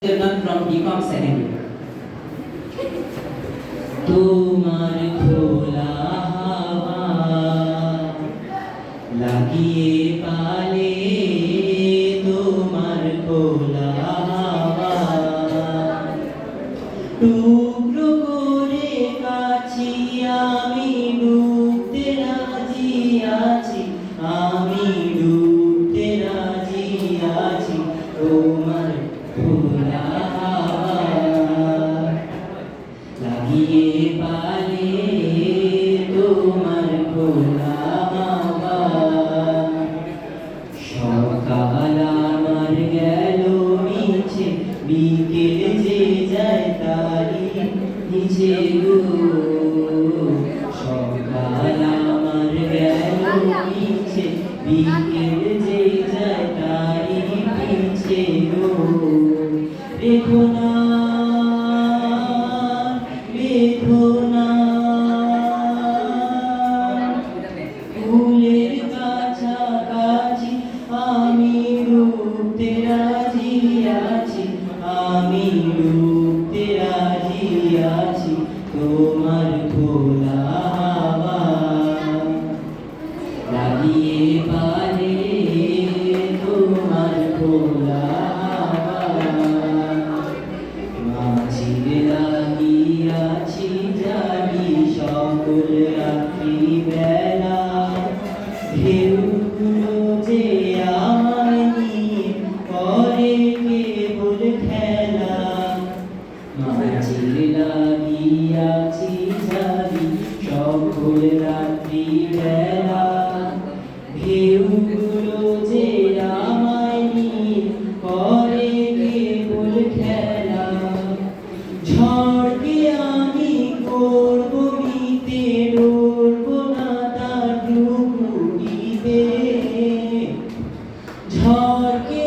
Children from BCom second year. তোমার খোলা হাওয়া লাগিয়ে পালে, তোমার খোলা হাওয়া টুকরো করে কাছি আমি ডুবতে রাজি আছি, আমি ডুবতে রাজি আছি। তোমার খোলা হাওয়া লাগিয়ে পালে, তোমার খোলা হাওয়া সকাল আমার গেল মিছে, বিকেল যে যায় তারি নিচে গো। সকাল আমার গেল মিছে, বিকেল যে যায় তারি নিচে গো। রেখো না রেখো না ফুলের কাছাকাছি, আমি ডুবতে রাজি আছি, আমি ডুবতে রাজি আছি। তোমার খোলা হাওয়া লাগিয়ে পালে, তোমার খোলা মাঝির লাগিয়াছি জাগি সকল রাত্রি বেলা, ঢেউগুলো যে আমায় নিয়ে করে কেবল খেলা। মাঝির লাগিয়াছি জাগি সকল রাত্রি বেলা, ঢেউগুলো যে আমায় নিয়ে করে কেবল খেলা। ঝড়কে আমি করব মিতে, ডরব না তার ডুবুরিতে। ঝড়কে